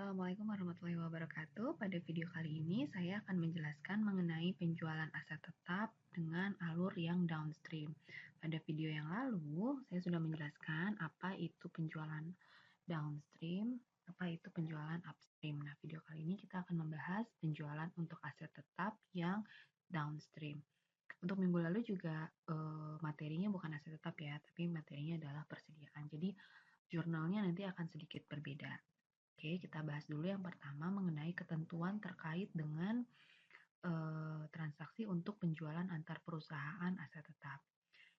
Assalamualaikum warahmatullahi wabarakatuh. Pada video kali ini saya akan menjelaskan mengenai penjualan aset tetap dengan alur yang downstream. Pada video yang lalu, saya sudah menjelaskan apa itu penjualan downstream, apa itu penjualan upstream. Nah, video kali ini kita akan membahas penjualan untuk aset tetap yang downstream. Untuk minggu lalu juga materinya bukan aset tetap ya, tapi materinya adalah persediaan. Jadi jurnalnya nanti akan sedikit berbeda. Oke, kita bahas dulu yang pertama mengenai ketentuan terkait dengan transaksi untuk penjualan antar perusahaan aset tetap.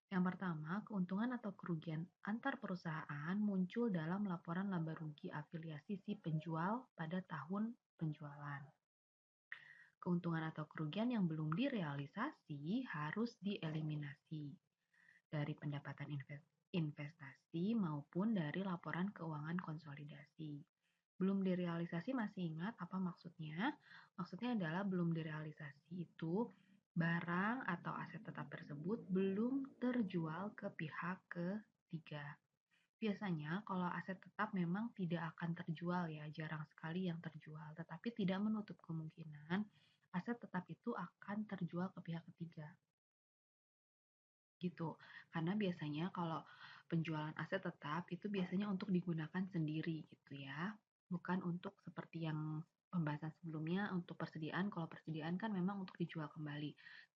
Yang pertama, keuntungan atau kerugian antar perusahaan muncul dalam laporan laba rugi afiliasi si penjual pada tahun penjualan. Keuntungan atau kerugian yang belum direalisasi harus dieliminasi dari pendapatan investasi maupun dari laporan keuangan konsolidasi. Belum direalisasi masih ingat apa maksudnya? Maksudnya adalah belum direalisasi itu barang atau aset tetap tersebut belum terjual ke pihak ketiga. Biasanya kalau aset tetap memang tidak akan terjual ya, jarang sekali yang terjual, tetapi tidak menutup kemungkinan aset tetap itu akan terjual ke pihak ketiga. Gitu. Karena biasanya kalau penjualan aset tetap itu biasanya untuk digunakan sendiri gitu ya. Bukan untuk seperti yang pembahasan sebelumnya untuk persediaan. Kalau persediaan kan memang untuk dijual kembali.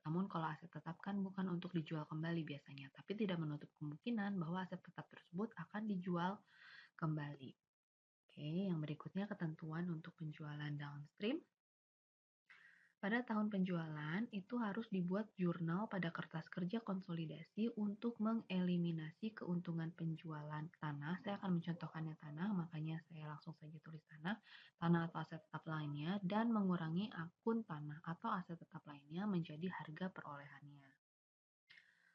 Namun kalau aset tetap kan bukan untuk dijual kembali biasanya, tapi tidak menutup kemungkinan bahwa aset tetap tersebut akan dijual kembali. Oke, yang berikutnya ketentuan untuk penjualan downstream. Pada tahun penjualan, itu harus dibuat jurnal pada kertas kerja konsolidasi untuk mengeliminasi keuntungan penjualan tanah. Saya akan mencontohkannya tanah, makanya saya langsung saja tulis tanah atau aset tetap lainnya, dan mengurangi akun tanah atau aset tetap lainnya menjadi harga perolehannya.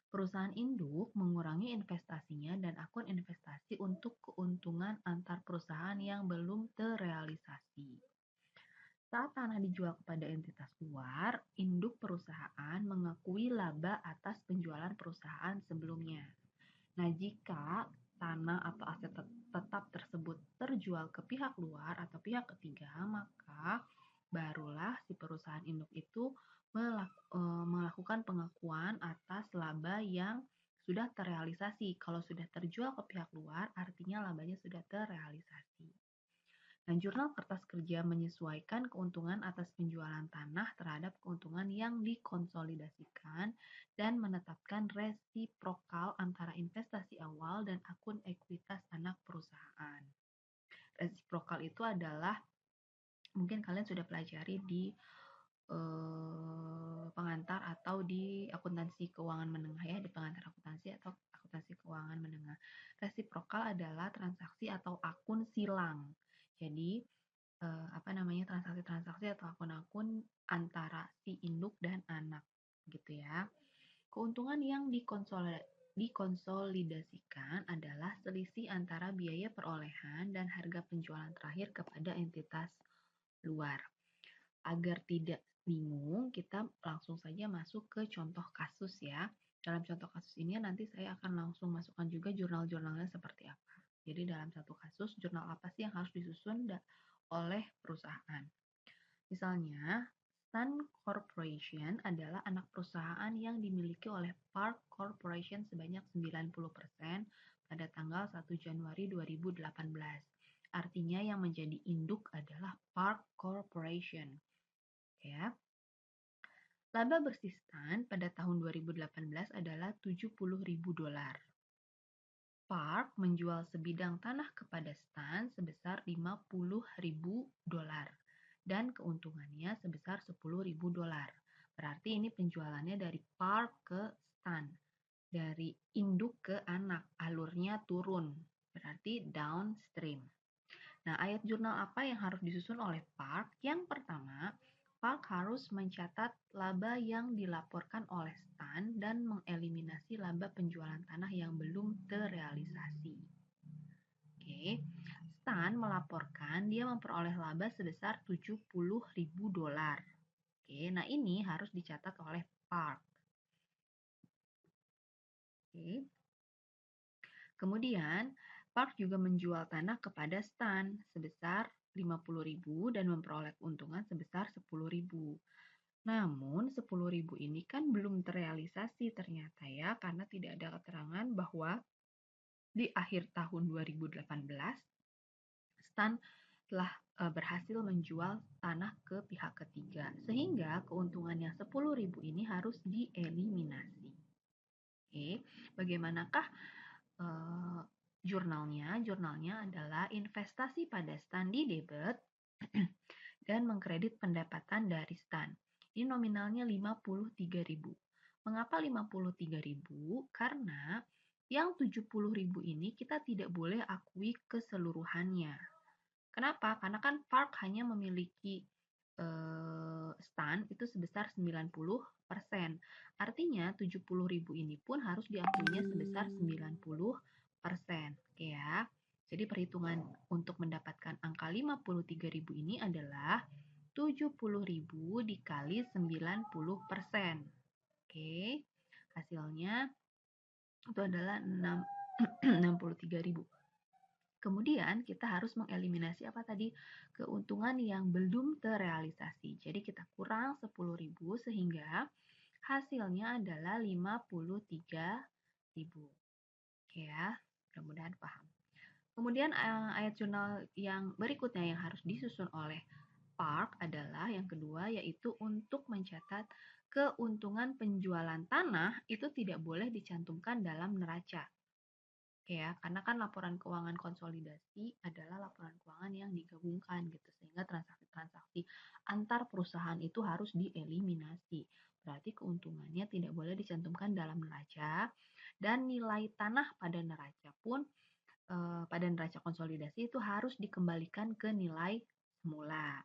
Perusahaan induk mengurangi investasinya dan akun investasi untuk keuntungan antar perusahaan yang belum terrealisasi. Saat tanah dijual kepada entitas luar, induk perusahaan mengakui laba atas penjualan perusahaan sebelumnya. Nah, jika tanah atau aset tetap tersebut terjual ke pihak luar atau pihak ketiga, maka barulah si perusahaan induk itu melakukan pengakuan atas laba yang sudah terrealisasi. Kalau sudah terjual ke pihak luar, artinya labanya sudah terrealisasi. Nah, jurnal kertas kerja menyesuaikan keuntungan atas penjualan tanah terhadap keuntungan yang dikonsolidasikan dan menetapkan resiprokal antara investasi awal dan akun ekuitas anak perusahaan. Resiprokal itu adalah mungkin kalian sudah pelajari di pengantar atau di akuntansi keuangan menengah ya, di pengantar akuntansi atau akuntansi keuangan menengah. Resiprokal adalah transaksi atau akun silang. Jadi transaksi-transaksi atau akun-akun antara si induk dan anak gitu ya. Keuntungan yang dikonsolidasikan adalah selisih antara biaya perolehan dan harga penjualan terakhir kepada entitas luar. Agar tidak bingung, kita langsung saja masuk ke contoh kasus ya. Dalam contoh kasus ini nanti saya akan langsung masukkan juga jurnal-jurnalnya seperti apa. Jadi dalam satu kasus, jurnal apa sih yang harus disusun oleh perusahaan. Misalnya, Sun Corporation adalah anak perusahaan yang dimiliki oleh Park Corporation sebanyak 90% pada tanggal 1 Januari 2018. Artinya yang menjadi induk adalah Park Corporation. Ya. Laba bersih Sun pada tahun 2018 adalah $70.000. Park menjual sebidang tanah kepada Stan sebesar $50.000 dan keuntungannya sebesar $10.000. Berarti ini penjualannya dari Park ke Stan, dari induk ke anak, alurnya turun, berarti downstream. Nah, ayat jurnal apa yang harus disusun oleh Park? Yang pertama, Park harus mencatat laba yang dilaporkan oleh Stan dan mengeliminasi laba penjualan tanah yang belum terrealisasi. Oke, Stan melaporkan dia memperoleh laba sebesar $70.000. Oke, nah ini harus dicatat oleh Park. Oke. Kemudian, Park juga menjual tanah kepada Stan sebesar 50.000 dan memperoleh keuntungan sebesar 10.000. Namun 10.000 ini kan belum terrealisasi ternyata ya, karena tidak ada keterangan bahwa di akhir tahun 2018 Stan telah berhasil menjual tanah ke pihak ketiga, sehingga keuntungan yang 10.000 ini harus dieliminasi. Oke, bagaimanakah jurnalnya? Jurnalnya adalah investasi pada Stan di debit dan mengkredit pendapatan dari Stan. Ini nominalnya 53.000. Mengapa 53.000? Karena yang 70.000 ini kita tidak boleh akui keseluruhannya. Kenapa? Karena kan Park hanya memiliki Stan itu sebesar 90%. Artinya 70.000 ini pun harus diakuinya sebesar 90%. Oke ya. Jadi perhitungan untuk mendapatkan angka 53.000 ini adalah 70.000 dikali 90%. Oke. Hasilnya itu adalah 63.000. Kemudian kita harus mengeliminasi apa tadi? Keuntungan yang belum terrealisasi. Jadi kita kurang 10.000 sehingga hasilnya adalah 53.000. Oke ya, mudah-mudahan paham. Kemudian ayat jurnal yang berikutnya yang harus disusun oleh Park adalah yang kedua, yaitu untuk mencatat keuntungan penjualan tanah itu tidak boleh dicantumkan dalam neraca. Ya, karena kan laporan keuangan konsolidasi adalah laporan keuangan yang digabungkan gitu, sehingga transaksi-transaksi antar perusahaan itu harus dieliminasi. Berarti keuntungannya tidak boleh dicantumkan dalam neraca, dan nilai tanah pada neraca pun pada neraca konsolidasi itu harus dikembalikan ke nilai semula.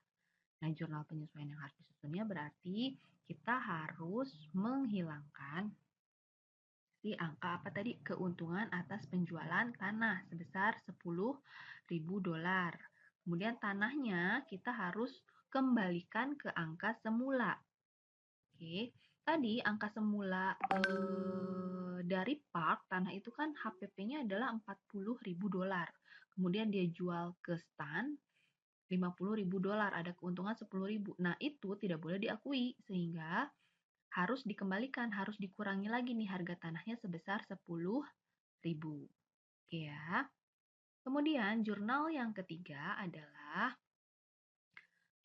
Nah, jurnal penyesuaian yang harus disusunnya berarti kita harus menghilangkan angka apa tadi? Keuntungan atas penjualan tanah sebesar 10.000 dolar. Kemudian tanahnya kita harus kembalikan ke angka semula. Oke, tadi angka semula dari Park tanah itu kan HPP-nya adalah 40.000 dolar. Kemudian dia jual ke Stan 50.000 dolar, ada keuntungan 10.000. Nah, itu tidak boleh diakui sehingga harus dikembalikan, harus dikurangi lagi nih harga tanahnya sebesar 10.000. Oke ya. Kemudian jurnal yang ketiga adalah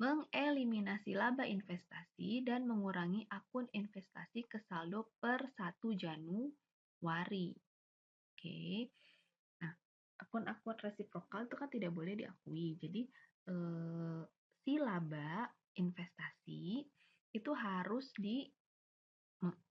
mengeliminasi laba investasi dan mengurangi akun investasi ke saldo per 1 Januari. Oke. Nah, akun-akun resiprokal itu kan tidak boleh diakui. Jadi si laba investasi itu harus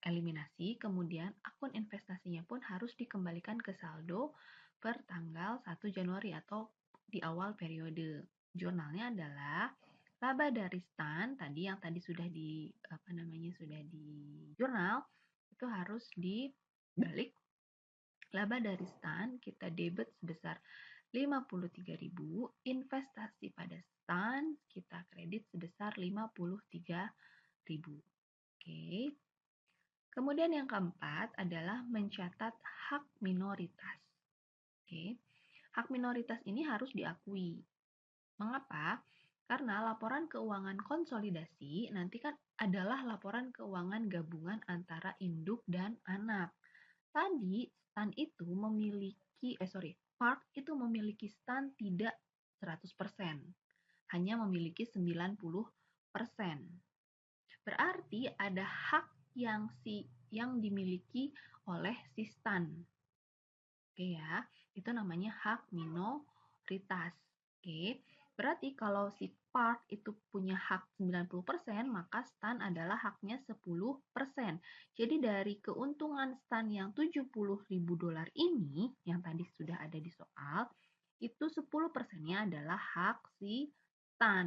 eliminasi, kemudian akun investasinya pun harus dikembalikan ke saldo per tanggal 1 Januari atau di awal periode. Jurnalnya adalah laba dari Stan tadi yang tadi sudah sudah di jurnal itu harus dibalik. Laba dari Stan kita debit sebesar 53.000, investasi pada Stan kita kredit sebesar 53.000. Oke. Kemudian yang keempat adalah mencatat hak minoritas. Oke. Hak minoritas ini harus diakui. Mengapa? Karena laporan keuangan konsolidasi nanti kan adalah laporan keuangan gabungan antara induk dan anak. Tadi Stan itu Park itu memiliki Stan tidak 100%, hanya memiliki 90%. Berarti ada hak yang dimiliki oleh si Stan. Oke ya, itu namanya hak minoritas. Oke, berarti kalau si Park itu punya hak 90%, maka Stan adalah haknya 10%. Jadi dari keuntungan Stan yang 70.000 dolar ini, yang tadi sudah ada di soal, itu 10%-nya adalah hak si Stan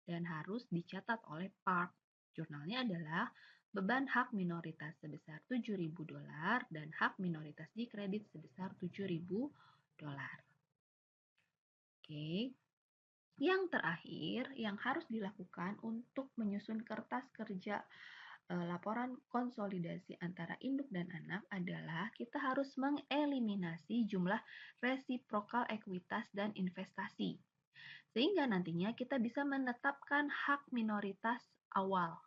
dan harus dicatat oleh Park. Jurnalnya adalah beban hak minoritas sebesar 7.000 dolar dan hak minoritas dikredit sebesar 7.000 dolar. Oke. Yang terakhir yang harus dilakukan untuk menyusun kertas kerja laporan konsolidasi antara induk dan anak adalah kita harus mengeliminasi jumlah resiprokal ekuitas dan investasi. Sehingga nantinya kita bisa menetapkan hak minoritas awal.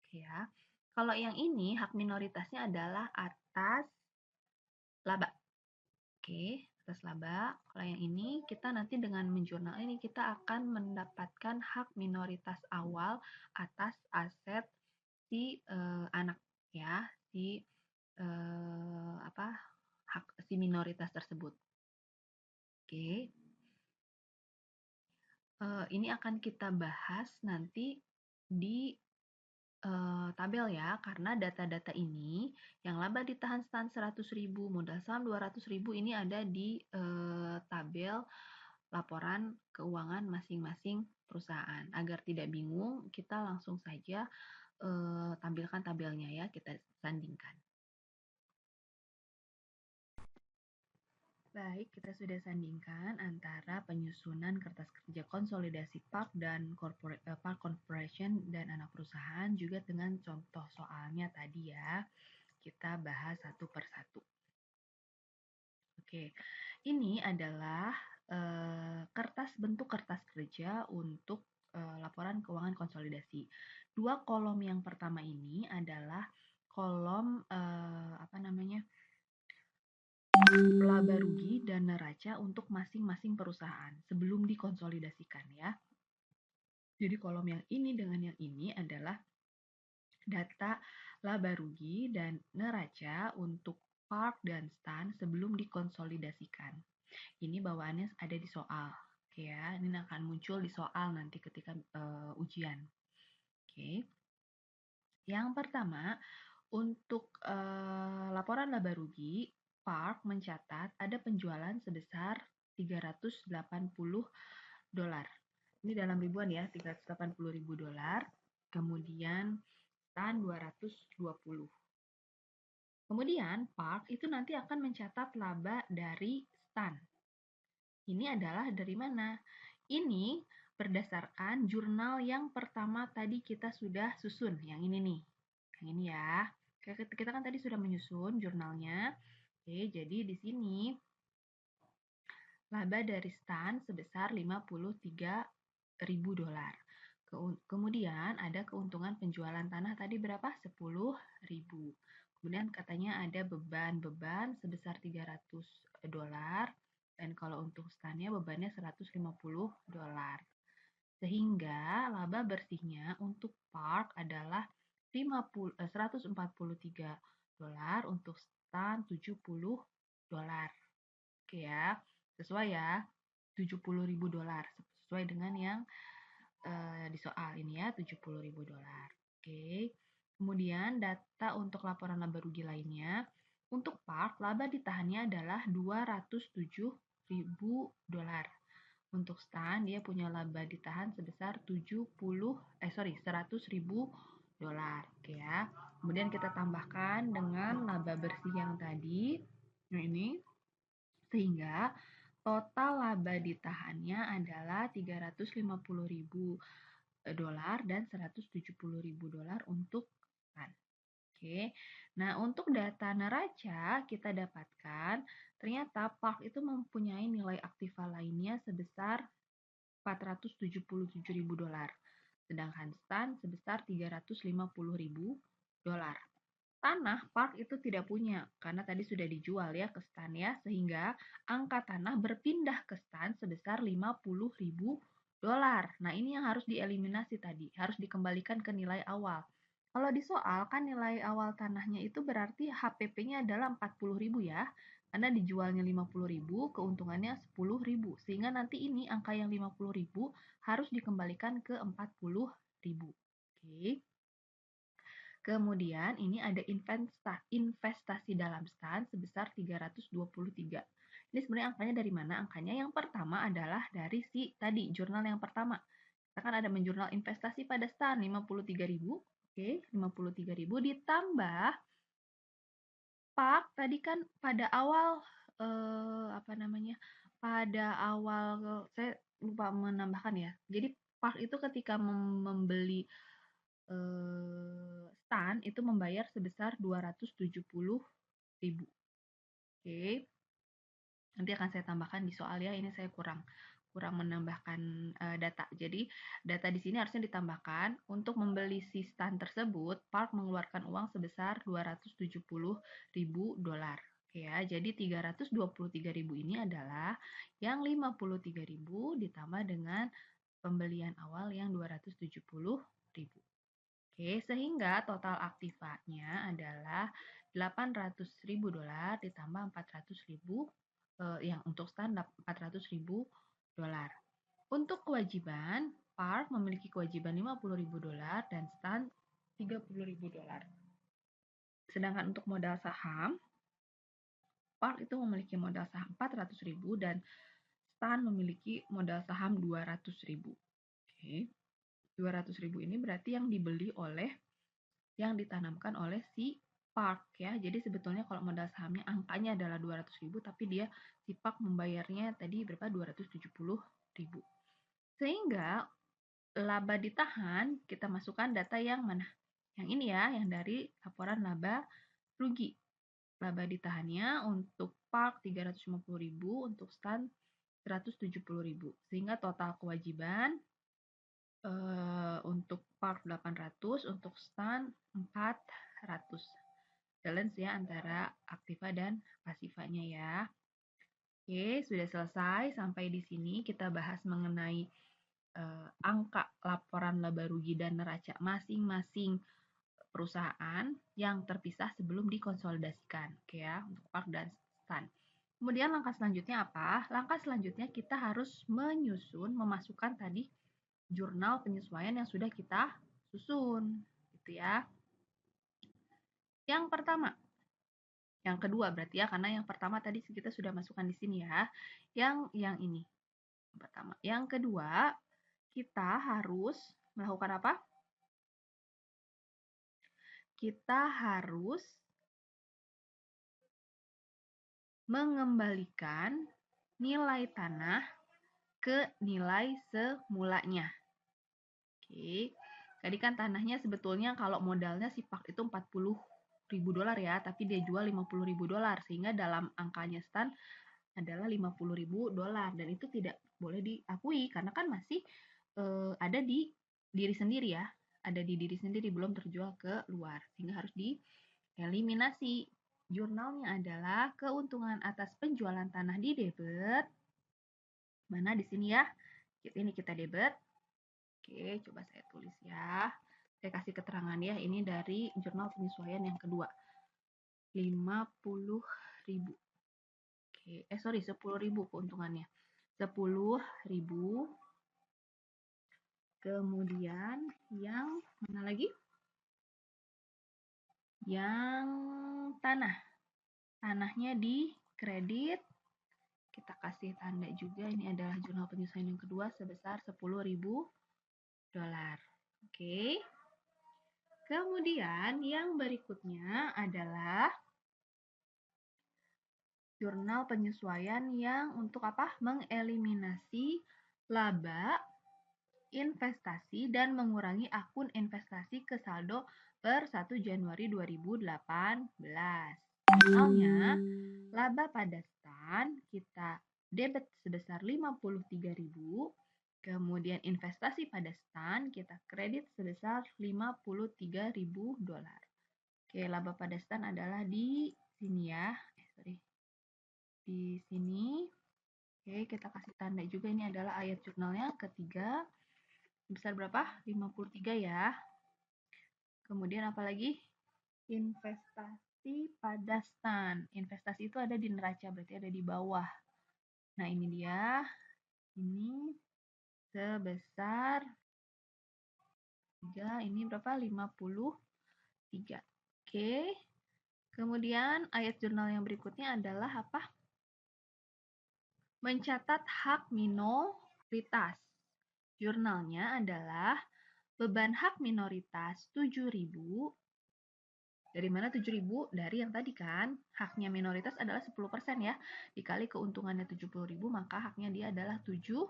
Oke ya. Kalau yang ini hak minoritasnya adalah atas laba. Oke, atas laba. Kalau yang ini kita nanti dengan menjurnal ini kita akan mendapatkan hak minoritas awal atas aset si anak ya, si apa hak si minoritas tersebut. Oke, ini akan kita bahas nanti di tabel ya, karena data-data ini yang laba ditahan stand 100.000, modal saham 200.000 ini ada di tabel laporan keuangan masing-masing perusahaan. Agar tidak bingung, kita langsung saja tampilkan tabelnya ya, kita sandingkan. Baik, kita sudah sandingkan antara penyusunan kertas kerja konsolidasi Park dan Park Corporation dan anak perusahaan juga dengan contoh soalnya tadi ya. Kita bahas satu per satu. Oke, ini adalah bentuk kertas kerja untuk laporan keuangan konsolidasi. Dua kolom yang pertama ini adalah kolom apa namanya? Laba rugi dan neraca untuk masing-masing perusahaan sebelum dikonsolidasikan ya. Jadi kolom yang ini dengan yang ini adalah data laba rugi dan neraca untuk Park dan Stan sebelum dikonsolidasikan. Ini bawaannya ada di soal. Oke ya, ini akan muncul di soal nanti ketika ujian. Oke. Yang pertama, untuk laporan laba rugi, Park mencatat ada penjualan sebesar 380 dolar. Ini dalam ribuan ya, 380 ribu dolar. Kemudian Stan 220. Kemudian Park itu nanti akan mencatat laba dari Stan. Ini adalah dari mana? Ini berdasarkan jurnal yang pertama tadi kita sudah susun, yang ini nih. Yang ini ya. Kita kan tadi sudah menyusun jurnalnya. Oke, jadi di sini laba dari Stan sebesar 53.000 dolar. Kemudian ada keuntungan penjualan tanah tadi berapa? 10.000. Kemudian katanya ada beban sebesar 300 dolar. Dan kalau untuk stannya bebannya 150 dolar. Sehingga laba bersihnya untuk Park adalah 143 dolar, untuk stan 70 dolar. Oke ya, sesuai ya, 70.000 dolar. Sesuai dengan yang di soal ini ya, 70.000 dolar. Oke. Kemudian data untuk laporan laba rugi lainnya. Untuk Park, laba ditahannya adalah 207.000 dolar. Untuk Stan, dia punya laba ditahan sebesar 100.000 dolar. Oke ya. Kemudian kita tambahkan dengan laba bersih yang tadi. Nah ini. Sehingga total laba ditahannya adalah 350.000 dolar dan 170.000 dolar untuk Stan. Oke. Nah, untuk data neraca kita dapatkan ternyata Park itu mempunyai nilai aktiva lainnya sebesar 477.000 dolar. Sedangkan Stan sebesar 350.000 dolar. Tanah Park itu tidak punya karena tadi sudah dijual ya ke Stan ya, sehingga angka tanah berpindah ke Stan sebesar 50.000 dolar. Nah, ini yang harus dieliminasi tadi, harus dikembalikan ke nilai awal. Kalau di soal kan nilai awal tanahnya itu berarti HPP-nya adalah 40.000 ya. Karena dijualnya 50.000, keuntungannya 10.000. Sehingga nanti ini angka yang 50.000 harus dikembalikan ke 40.000. Oke. Kemudian ini ada investasi dalam Stan sebesar 323. Ini sebenarnya angkanya dari mana? Angkanya yang pertama adalah dari si tadi jurnal yang pertama. Kita kan ada menjurnal investasi pada Stan 53.000. Oke, 53.000 ditambah Pak tadi kan pada awal apa namanya? Pada awal saya lupa menambahkan ya. Jadi Pak itu ketika membeli Stan itu membayar sebesar 270.000. Oke. Nanti akan saya tambahkan di soal ya, ini saya kurang kurang menambahkan data. Jadi data di sini harusnya ditambahkan. Untuk membeli si stand tersebut, Park mengeluarkan uang sebesar 270.000 dolar. Oke ya, jadi 323.000 ini adalah yang 53.000 ditambah dengan pembelian awal yang 270.000. Oke, sehingga total aktivanya adalah 800.000 dolar ditambah 400.000 yang untuk stand 400.000 dolar. Untuk kewajiban, Park memiliki kewajiban 50.000 dolar dan stand 30.000 dolar. Sedangkan untuk modal saham, Park itu memiliki modal saham 400.000 dan Stan memiliki modal saham 200.000. Oke. 200.000 ini berarti yang dibeli oleh yang ditanamkan oleh si Park ya. Jadi sebetulnya kalau modal sahamnya angkanya adalah 200.000 tapi dia si Park membayarnya tadi berapa? 270.000. Sehingga laba ditahan kita masukkan data yang mana? Yang ini ya, yang dari laporan laba rugi. Laba ditahannya untuk Park 350.000, untuk Stan 170.000. Sehingga total kewajiban untuk Park 800, untuk Stan 400. Balance ya antara aktiva dan pasifanya ya. Oke, sudah selesai. Sampai di sini kita bahas mengenai angka laporan laba rugi dan neraca masing-masing perusahaan yang terpisah sebelum dikonsolidasikan. Oke ya, untuk Park dan Stan. Kemudian langkah selanjutnya apa? Langkah selanjutnya kita harus memasukkan tadi jurnal penyesuaian yang sudah kita susun, gitu ya. Yang pertama, yang kedua berarti ya, karena yang pertama tadi kita sudah masukkan di sini ya. Yang ini, yang pertama. Yang kedua, kita harus melakukan apa? Kita harus mengembalikan nilai tanah ke nilai semulanya. Oke, tadi kan tanahnya sebetulnya kalau modalnya si Pak itu 40.000 dolar ya, tapi dia jual 50.000 dolar, sehingga dalam angkanya Stan adalah 50.000 dolar, dan itu tidak boleh diakui karena kan masih ada di diri sendiri ya, ada di diri sendiri belum terjual ke luar, sehingga harus dieliminasi. Jurnalnya adalah keuntungan atas penjualan tanah di debit. Mana di sini ya? Ini kita debit. Oke, coba saya tulis ya. Saya kasih keterangan ya, ini dari jurnal penyesuaian yang kedua. 50.000. Oke, sorry, 10.000 keuntungannya. 10.000. Kemudian yang mana lagi? Yang tanah. Tanahnya di kredit. Kita kasih tanda juga, ini adalah jurnal penyesuaian yang kedua sebesar 10.000 dolar. Oke. Kemudian yang berikutnya adalah jurnal penyesuaian yang untuk apa? Mengeliminasi laba investasi dan mengurangi akun investasi ke saldo per 1 Januari 2018. Misalnya, laba pada Stan kita debit sebesar 53.000, kemudian investasi pada Stan kita kredit sebesar 53.000 dolar. Oke, laba pada Stan adalah di sini ya. Di sini. Oke, kita kasih tanda juga, ini adalah ayat jurnalnya ketiga. Besar berapa? 53 ya. Kemudian apa lagi? Investasi pada Stan. Investasi itu ada di neraca, berarti ada di bawah. Nah, ini dia. Ini sebesar 3, ini berapa? 53. Oke. Kemudian ayat jurnal yang berikutnya adalah apa? Mencatat hak minoritas. Jurnalnya adalah beban hak minoritas 7.000. Dari mana 7.000? Dari yang tadi kan, haknya minoritas adalah 10% ya. Dikali keuntungannya 70.000, maka haknya dia adalah 7.000.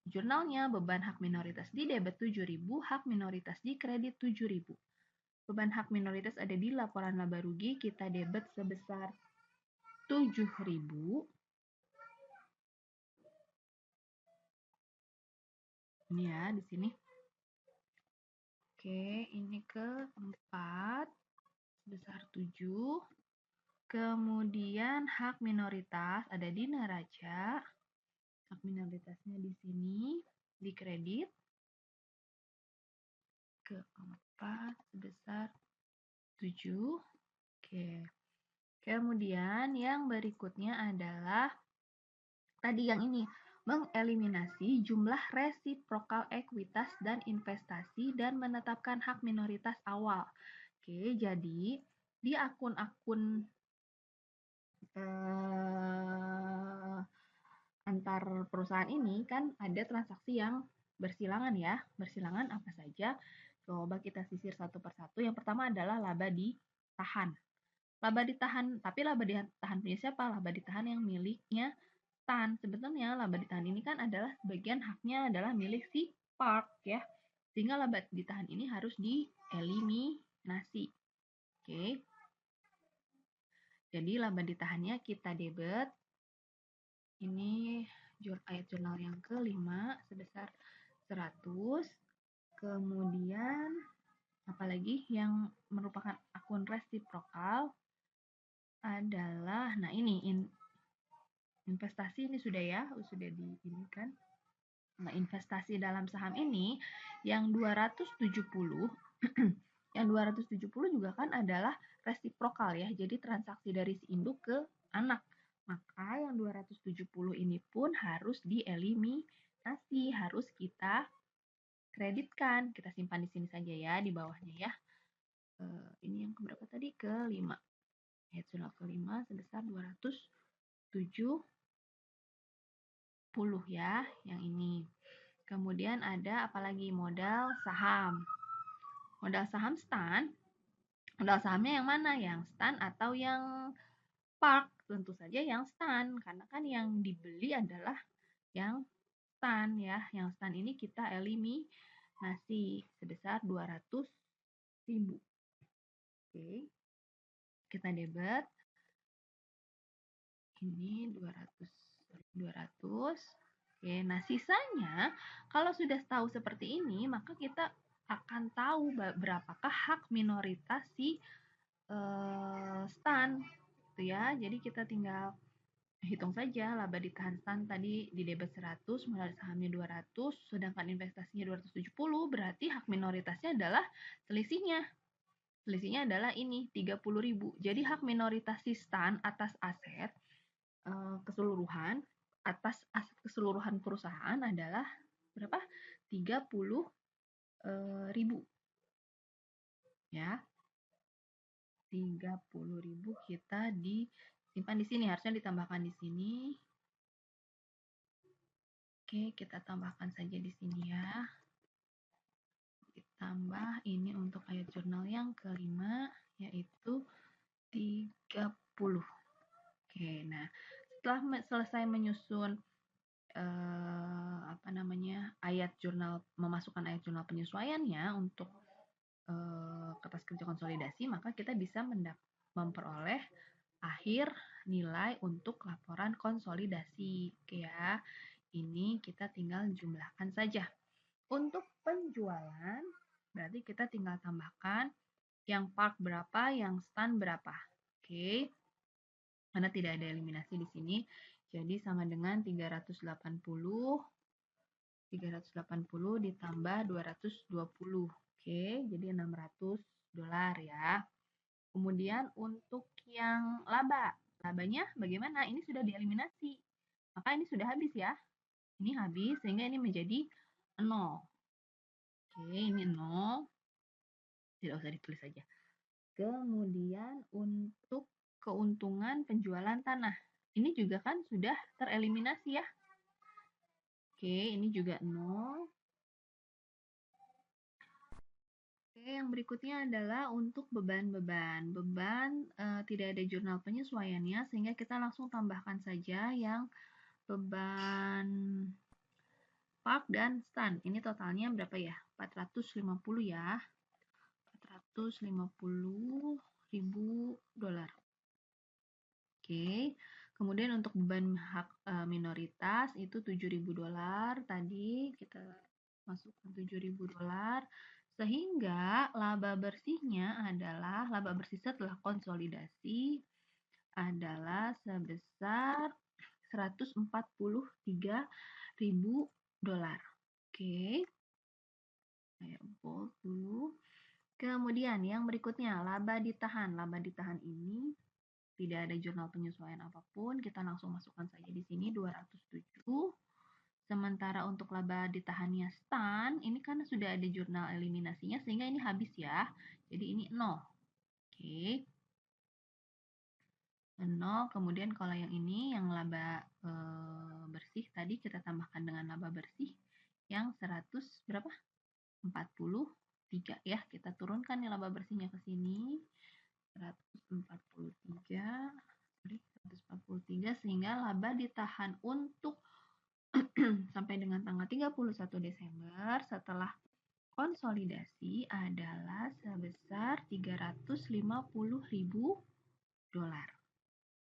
Jurnalnya beban hak minoritas di debit 7.000, hak minoritas di kredit 7.000. Beban hak minoritas ada di laporan laba rugi, kita debit sebesar 7.000. Ini ya di sini. Oke, ini keempat sebesar 7. Kemudian hak minoritas ada di neraca. Hak minoritasnya di sini di kredit. Keempat sebesar 7. Oke. Kemudian yang berikutnya adalah tadi yang ini, mengeliminasi jumlah resiprokal ekuitas dan investasi dan menetapkan hak minoritas awal. Oke, jadi di akun-akun antar perusahaan ini kan ada transaksi yang bersilangan ya. Bersilangan apa saja? Coba kita sisir satu persatu. Yang pertama adalah laba ditahan. Laba ditahan, tapi laba ditahan punya siapa? Laba ditahan yang miliknya Stan. Sebetulnya laba ditahan ini kan adalah bagian haknya adalah milik si Park ya. Sehingga laba ditahan ini harus dieliminasi. Oke. Jadi laba ditahannya kita debit. Ini ayat jurnal yang kelima sebesar 100. Kemudian apalagi yang merupakan akun resiprokal adalah, nah ini investasi ini sudah ya, sudah di ini kan. Nah, investasi dalam saham ini yang 270 yang 270 juga kan adalah resiprokal ya. Jadi transaksi dari si induk ke anak. Maka yang 270 ini pun harus dieliminasi, harus kita kreditkan. Kita simpan di sini saja ya, di bawahnya ya. Ini yang keberapa tadi? Kelima. Ayat jurnal kelima sebesar 270 ya, yang ini. Kemudian ada apalagi modal saham. Modal saham Stan. Modal sahamnya yang mana? Yang Stan atau yang Park? Tentu saja yang Stan, karena kan yang dibeli adalah yang Stan ya. Yang Stan ini kita eliminasi sebesar 200.000. Oke. Kita debit. Ini 200. Oke, nah sisanya kalau sudah tahu seperti ini, maka kita akan tahu berapakah hak minoritas si Stan gitu ya. Jadi kita tinggal hitung saja laba ditahan Stan tadi di debit 100, modal sahamnya 200, sedangkan investasinya 270, berarti hak minoritasnya adalah selisihnya. Selisihnya adalah ini 30.000. Jadi hak minoritas si Stan atas aset keseluruhan atas aset keseluruhan perusahaan adalah berapa? 30.000 ya. 30.000 kita disimpan di sini, harusnya ditambahkan di sini. Oke, kita tambahkan saja di sini ya. Ditambah ini untuk ayat jurnal yang kelima yaitu 30. Oke, nah setelah selesai menyusun ayat jurnal, memasukkan ayat jurnal penyesuaiannya untuk kertas kerja konsolidasi, maka kita bisa memperoleh akhir nilai untuk laporan konsolidasi. Oke ya, ini kita tinggal jumlahkan saja. Untuk penjualan, berarti kita tinggal tambahkan yang Park berapa, yang Stan berapa. Oke, karena tidak ada eliminasi di sini, jadi sama dengan 380 ditambah 220. Oke, jadi $600 ya. Kemudian untuk yang labanya bagaimana? Ini sudah dieliminasi. Maka ini sudah habis ya. Ini habis sehingga ini menjadi 0. Oke, ini 0. Tidak usah ditulis saja. Kemudian untuk keuntungan penjualan tanah. Ini juga kan sudah tereliminasi ya. Oke, ini juga 0. Oke, yang berikutnya adalah untuk beban-beban. Beban tidak ada jurnal penyesuaiannya, sehingga kita langsung tambahkan saja yang beban Park dan Stan. Ini totalnya berapa ya? 450 ya. 450.000 dolar. Oke. Kemudian untuk beban hak minoritas itu 7.000 dolar. Tadi kita Masukkan 7.000 dolar. Sehingga laba bersihnya adalah, laba bersih setelah konsolidasi adalah sebesar 143.000 dolar. Oke, saya bold dulu. Kemudian yang berikutnya, laba ditahan. Laba ditahan ini tidak ada jurnal penyesuaian apapun, kita langsung masukkan saja di sini 207. Sementara untuk laba ditahannya stan, ini kan sudah ada jurnal eliminasinya sehingga ini habis ya. Jadi ini 0. Oke. 0. Kemudian kalau yang ini yang laba bersih tadi kita tambahkan dengan laba bersih yang 100 berapa? 43 ya. Kita turunkan nih laba bersihnya ke sini. 143 sehingga laba ditahan untuk sampai dengan tanggal 31 Desember setelah konsolidasi adalah sebesar 350.000 dolar.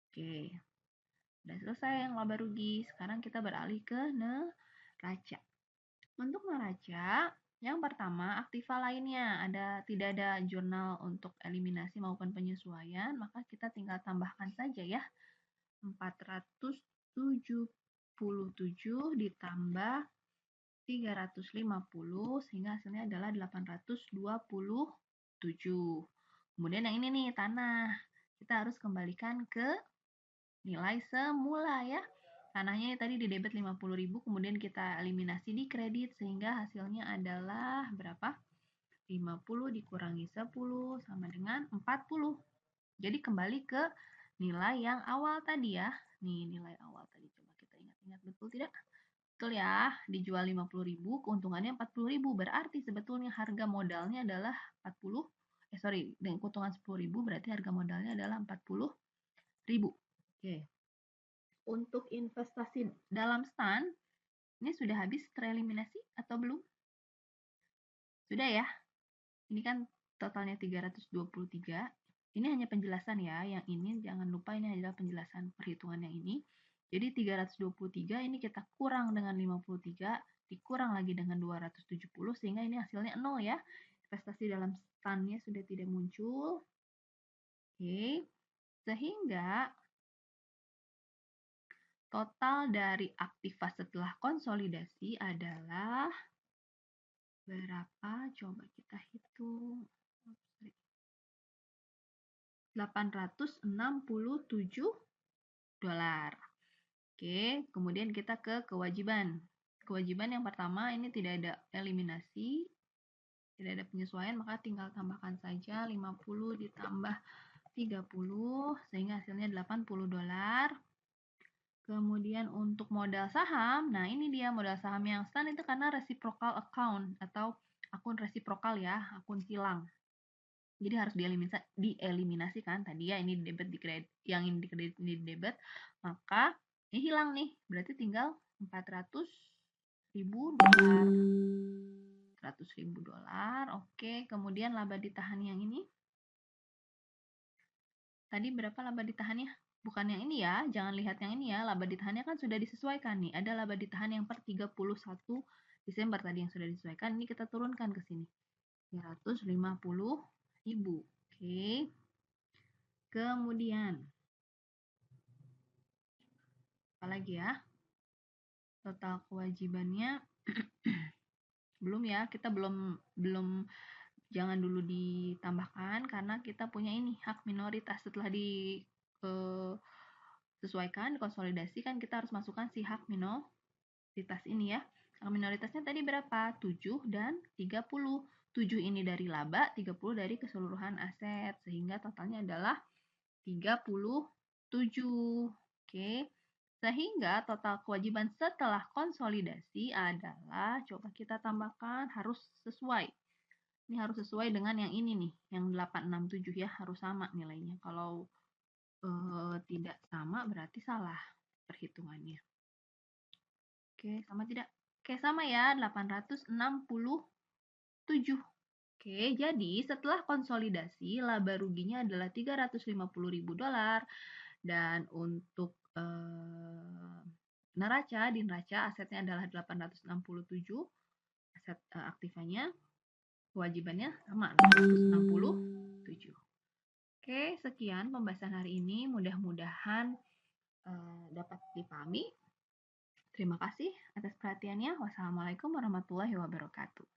Oke, sudah selesai yang laba rugi. Sekarang kita beralih ke neraca. Untuk neraca, yang pertama aktiva lainnya tidak ada jurnal untuk eliminasi maupun penyesuaian, maka kita tinggal tambahkan saja ya. 477 ditambah 350 sehingga hasilnya adalah 827. Kemudian yang ini nih tanah. Kita harus kembalikan ke nilai semula ya. Tanahnya tadi di debit 50.000, kemudian kita eliminasi di kredit sehingga hasilnya adalah berapa? 50 dikurangi 10 sama dengan 40. Jadi kembali ke nilai yang awal tadi ya. Nih nilai awal tadi, coba kita ingat-ingat betul tidak? Betul ya, dijual 50.000, keuntungannya 40.000. Berarti sebetulnya harga modalnya adalah 40, dengan keuntungan 10.000 berarti harga modalnya adalah 40.000. Oke. Untuk investasi dalam stan, ini sudah habis tereliminasi atau belum? Sudah ya. Ini kan totalnya 323. Ini hanya penjelasan ya, yang ini jangan lupa ini adalah penjelasan perhitungan yang ini. Jadi 323 ini kita kurang dengan 53, dikurang lagi dengan 270 sehingga ini hasilnya 0 ya. Investasi dalam stannya sudah tidak muncul. Oke. Sehingga total dari aktiva setelah konsolidasi adalah berapa? Coba kita hitung. 867 dolar. Oke, kemudian kita ke kewajiban. Kewajiban yang pertama ini tidak ada eliminasi, tidak ada penyesuaian, maka tinggal tambahkan saja 50 ditambah 30 sehingga hasilnya 80 dolar. Kemudian untuk modal saham, nah ini dia modal saham yang stan itu karena reciprocal account atau akun resiprokal ya, akun silang. Jadi harus dieliminasikan tadi ya, ini di debit di kredit, yang ini di kredit ini di debit, maka ini hilang nih, berarti tinggal 400.000 dolar. 100.000 dolar. Oke, kemudian laba ditahan yang ini. Tadi berapa laba ditahannya? Bukan yang ini ya, jangan lihat yang ini ya. Laba ditahannya kan sudah disesuaikan nih. Ada laba ditahan yang per 31 Desember tadi yang sudah disesuaikan. Ini kita turunkan ke sini. 350.000. Oke. Kemudian apa lagi ya? Total kewajibannya belum ya, kita belum jangan dulu ditambahkan karena kita punya ini hak minoritas setelah disesuaikan konsolidasi kan kita harus masukkan si hak minoritas ini ya. Hak minoritasnya tadi berapa? 7 dan 30. 7 ini dari laba, 30 dari keseluruhan aset sehingga totalnya adalah 37. Oke. Sehingga total kewajiban setelah konsolidasi adalah, coba kita tambahkan, harus sesuai. Ini harus sesuai dengan yang ini nih, yang 867 ya, harus sama nilainya. Kalau tidak sama berarti salah perhitungannya. Oke, sama tidak? Oke, sama ya, 867. Oke, jadi setelah konsolidasi, laba ruginya adalah 350.000 dolar. Dan untuk neraca, di neraca asetnya adalah 867, aset aktifanya, kewajibannya sama 267. Oke, sekian pembahasan hari ini. Mudah-mudahan dapat dipahami. Terima kasih atas perhatiannya. Wassalamualaikum warahmatullahi wabarakatuh.